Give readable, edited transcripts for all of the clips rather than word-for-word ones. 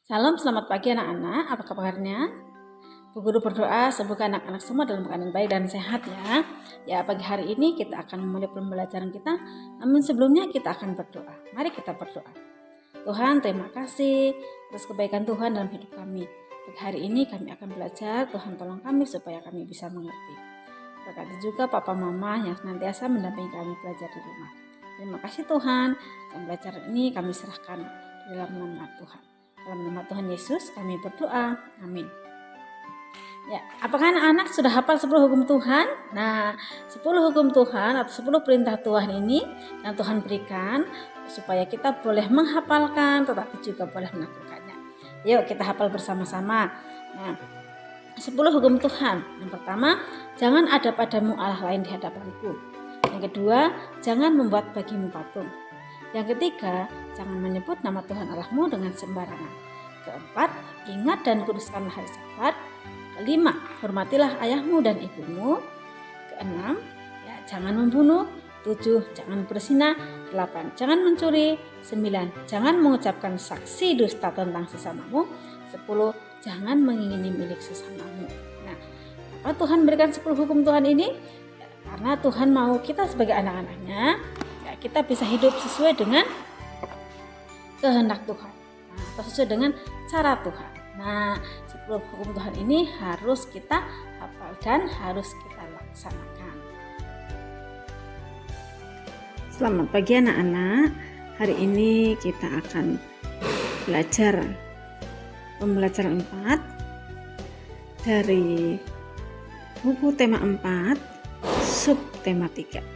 Salam, selamat pagi anak-anak, apa kabarnya? Bu Guru berdoa semoga anak-anak semua dalam keadaan baik dan sehat ya. Ya, pagi hari ini kita akan memulai pembelajaran kita, namun sebelumnya kita akan berdoa. Mari kita berdoa. Tuhan, terima kasih atas kebaikan Tuhan dalam hidup kami. Pagi hari ini kami akan belajar, Tuhan tolong kami supaya kami bisa mengerti. Berkati juga Papa Mama yang senantiasa mendampingi kami belajar di rumah. Terima kasih Tuhan, dan belajar ini kami serahkan di dalam nama Tuhan. Dalam nama Tuhan Yesus kami berdoa. Amin. Ya, apakah anak-anak sudah hafal 10 hukum Tuhan? Nah, 10 hukum Tuhan atau 10 perintah Tuhan ini yang Tuhan berikan supaya kita boleh menghafalkan tetapi juga boleh melakukannya. Yuk kita hafal bersama-sama. Nah, 10 hukum Tuhan. Yang pertama, jangan ada padamu Allah lain di hadapanku. Yang kedua, jangan membuat bagimu patung. Yang ketiga, jangan menyebut nama Tuhan Allahmu dengan sembarangan. Keempat, ingat dan kuduskanlah hari Sabat. Kelima, hormatilah ayahmu dan ibumu. Keenam, jangan membunuh. 7, jangan berzina. 8, jangan mencuri. 9, jangan mengucapkan saksi dusta tentang sesamamu. 10, jangan mengingini milik sesamamu. Nah, apa Tuhan berikan 10 hukum Tuhan ini? Karena Tuhan mau kita sebagai anak-anaknya, kita bisa hidup sesuai dengan kehendak Tuhan, atau sesuai dengan cara Tuhan. Nah, 10 hukum Tuhan ini harus kita hafal dan harus kita laksanakan. Selamat pagi anak-anak. Hari ini kita akan belajar pembelajaran 4 dari buku tema 4, sub tema 3.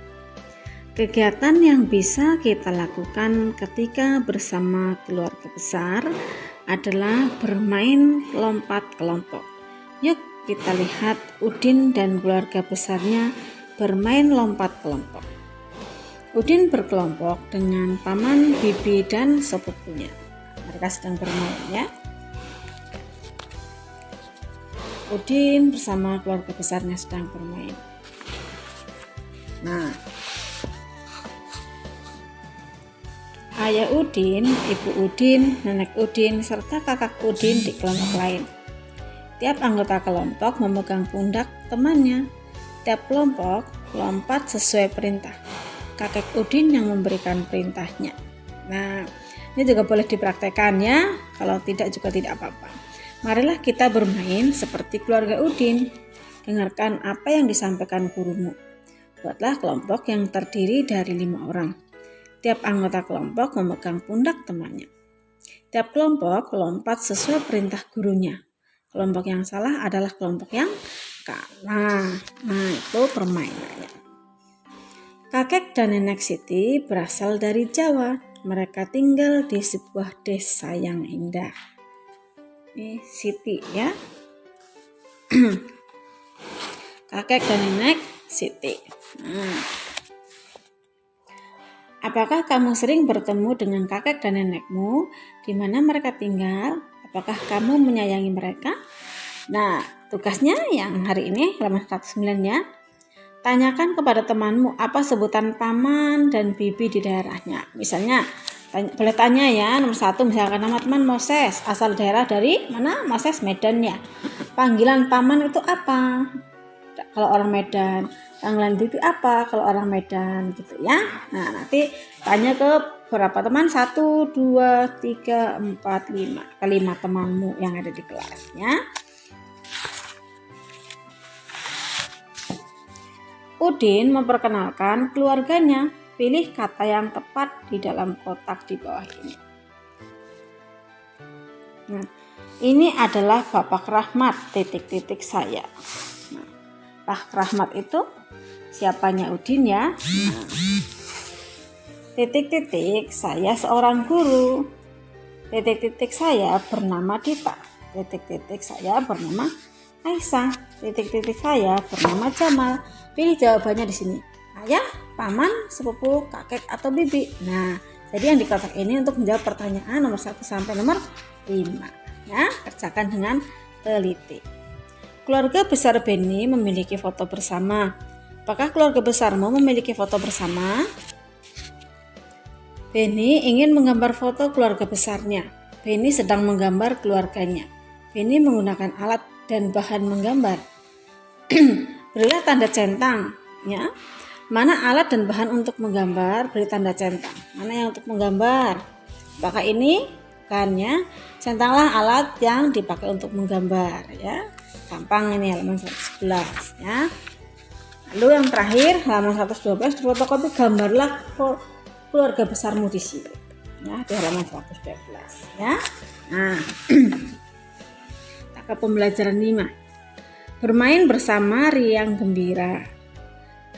Kegiatan yang bisa kita lakukan ketika bersama keluarga besar adalah bermain lompat kelompok. Yuk kita lihat Udin dan keluarga besarnya bermain lompat kelompok. Udin berkelompok dengan paman, bibi, dan sepupunya. Mereka sedang bermain ya. Udin bersama keluarga besarnya sedang bermain. Nah, ayah Udin, ibu Udin, nenek Udin, serta kakak Udin di kelompok lain. Tiap anggota kelompok memegang pundak temannya. Tiap kelompok lompat sesuai perintah. Kakek Udin yang memberikan perintahnya. Nah, ini juga boleh dipraktekkan ya. Kalau tidak juga tidak apa-apa. Marilah kita bermain seperti keluarga Udin. Dengarkan apa yang disampaikan gurumu. Buatlah kelompok yang terdiri dari 5 orang. Tiap anggota kelompok memegang pundak temannya. Tiap kelompok lompat sesuai perintah gurunya. Kelompok yang salah adalah kelompok yang kalah. Nah, itu permainannya. Kakek dan nenek Siti berasal dari Jawa. Mereka tinggal di sebuah desa yang indah. Ini Siti ya. Kakek dan nenek Siti. Apakah kamu sering bertemu dengan kakek dan nenekmu? Di mana mereka tinggal? Apakah kamu menyayangi mereka? Nah, tugasnya yang hari ini halaman 109 ya. Tanyakan kepada temanmu apa sebutan paman dan bibi di daerahnya. Misalnya, boleh tanya ya, nomor 1 misalkan nama teman Moses, asal daerah dari mana? Moses, Medan ya. Panggilan paman itu apa? Kalau orang Medan, panggilan bibi apa kalau orang Medan gitu ya. Nah, nanti tanya ke berapa teman? 1, 2, 3, 4, 5. Ke 5 temanmu yang ada di kelasnya. Udin memperkenalkan keluarganya. Pilih kata yang tepat di dalam kotak di bawah ini. Nah, ini adalah Bapak Rahmat, titik-titik saya. Nah, Pak Rahmat itu siapanya Udin ya. Nah, titik-titik saya seorang guru. Titik-titik saya bernama Dita. Titik-titik saya bernama Aisyah. Titik-titik saya bernama Jamal. Pilih jawabannya di sini. Ayah, paman, sepupu, kakek atau bibi. Nah, jadi yang di kotak ini untuk menjawab pertanyaan nomor 1 sampai nomor 5. Ya, kerjakan dengan teliti. Keluarga besar Beni memiliki foto bersama. Apakah keluarga besarmu memiliki foto bersama? Beni ingin menggambar foto keluarga besarnya. Benny sedang menggambar keluarganya. Benny menggunakan alat dan bahan menggambar. Berilah tanda centang, ya. Mana alat dan bahan untuk menggambar? Beri tanda centang. Mana yang untuk menggambar? Apakah ini? Kan ya. Centanglah alat yang dipakai untuk menggambar, ya. Gampang ini halaman 111, ya. Lalu yang terakhir halaman 112, di fotokopi gambarlah keluarga besarmu di sini. Ya, di halaman 112, ya. Nah, ke pembelajaran 5. Bermain bersama riang gembira.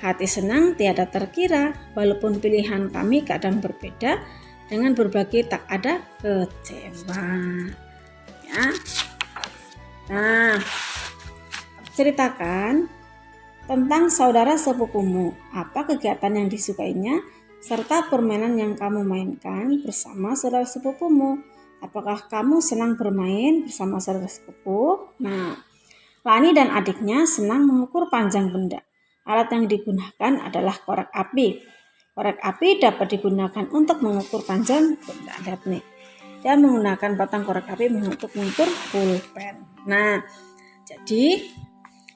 Hati senang tiada terkira, walaupun pilihan kami kadang berbeda, dengan berbagai tak ada kecewa. Ya. Nah, ceritakan tentang saudara sepupumu, apa kegiatan yang disukainya, serta permainan yang kamu mainkan bersama saudara sepupumu. Apakah kamu senang bermain bersama saudara sepupu? Nah, Lani dan adiknya senang mengukur panjang benda. Alat yang digunakan adalah korek api. Korek api dapat digunakan untuk mengukur panjang benda. Lihat nih, dia menggunakan batang korek api untuk mengukur pulpen. Nah, jadi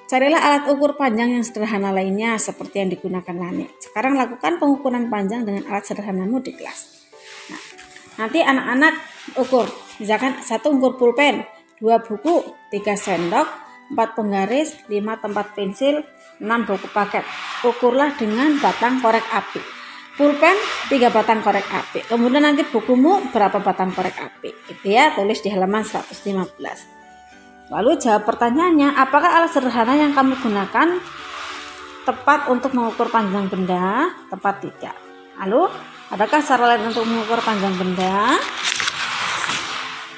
carilah alat ukur panjang yang sederhana lainnya seperti yang digunakan Lani. Sekarang lakukan pengukuran panjang dengan alat sederhanamu di kelas. Nah, nanti anak-anak ukur. Misalkan 1 ukur pulpen, 2 buku, 3 sendok, 4 penggaris, 5 tempat pensil, 6 buku paket. Ukurlah dengan batang korek api. Pulpen 3 batang korek api. Kemudian nanti bukumu berapa batang korek api. Itu ya, tulis di halaman 115. Lalu jawab pertanyaannya, apakah alat sederhana yang kamu gunakan tepat untuk mengukur panjang benda? Tepat tidak. Lalu, adakah cara lain untuk mengukur panjang benda?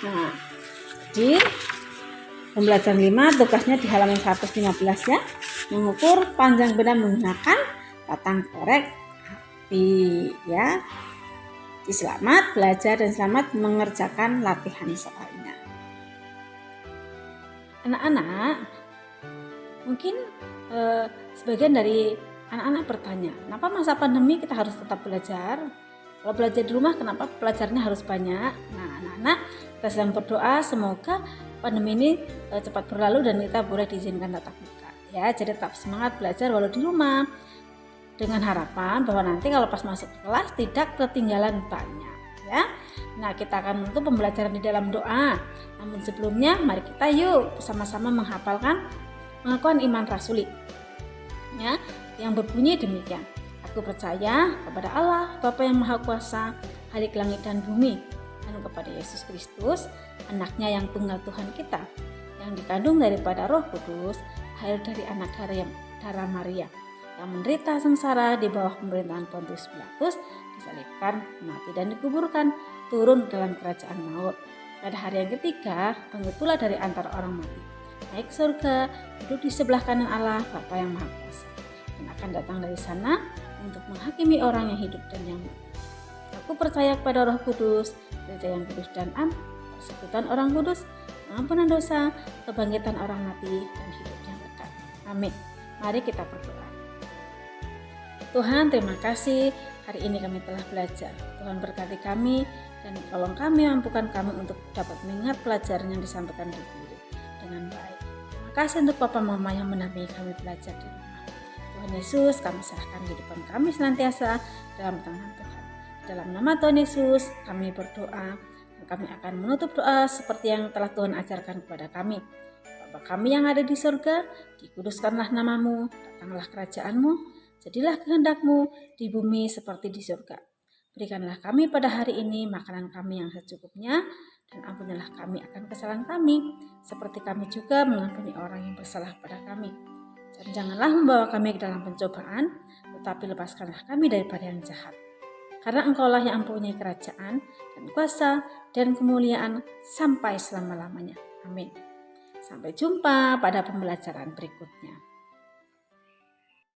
Nah, jadi pembelajaran 5 tugasnya di halaman 115 ya. Mengukur panjang benda menggunakan batang korek api ya. Selamat belajar dan selamat mengerjakan latihan soalnya. Anak-anak, mungkin sebagian dari anak-anak bertanya, kenapa masa pandemi kita harus tetap belajar? Kalau belajar di rumah, kenapa pelajarannya harus banyak? Nah, anak-anak, kita sedang berdoa semoga pandemi ini cepat berlalu dan kita boleh diizinkan tatap muka. Ya, jadi tetap semangat belajar walau di rumah. Dengan harapan bahwa nanti kalau pas masuk kelas tidak ketinggalan banyak. Ya, nah kita akan menutup pembelajaran di dalam doa. Namun sebelumnya, mari kita yuk bersama-sama menghafalkan pengakuan iman rasuli. Ya, yang berbunyi demikian. Aku percaya kepada Allah, Bapa yang Maha Kuasa, Khalik langit dan bumi, dan kepada Yesus Kristus, anaknya yang tunggal Tuhan kita, yang dikandung daripada Roh Kudus, lahir dari anak darah Maria, yang menderita sengsara di bawah pemerintahan Pontius Pilatus, disalibkan, mati dan dikuburkan, turun dalam kerajaan maut. Pada hari yang ketiga, bangkit pula dari antara orang mati, naik ke surga, duduk di sebelah kanan Allah, Bapa yang Maha Kuasa, dan akan datang dari sana untuk menghakimi orang yang hidup dan yang mati. Aku percaya kepada Roh Kudus, gereja yang kudus dan am, persekutuan orang kudus, pengampunan dosa, kebangkitan orang mati, dan hidup yang kekal. Amin. Mari kita berdoa. Tuhan, terima kasih hari ini kami telah belajar. Tuhan berkati kami dan tolong kami, mampukan kami untuk dapat mengingat pelajaran yang disampaikan di guru dengan baik. Terima kasih untuk Papa Mama yang mendampingi kami belajar di rumah. Tuhan Yesus, kami serahkan kehidupan kami senantiasa dalam tangan Tuhan. Dalam nama Tuhan Yesus, kami berdoa dan kami akan menutup doa seperti yang telah Tuhan ajarkan kepada kami. Bapa kami yang ada di surga, dikuduskanlah namamu, datanglah kerajaanmu, jadilah kehendakmu di bumi seperti di surga. Berikanlah kami pada hari ini makanan kami yang secukupnya, dan ampunilah kami akan kesalahan kami, seperti kami juga mengampuni orang yang bersalah pada kami. Dan janganlah membawa kami ke dalam pencobaan, tetapi lepaskanlah kami daripada yang jahat. Karena Engkaulah yang mempunyai kerajaan dan kuasa dan kemuliaan sampai selama-lamanya. Amin. Sampai jumpa pada pembelajaran berikutnya.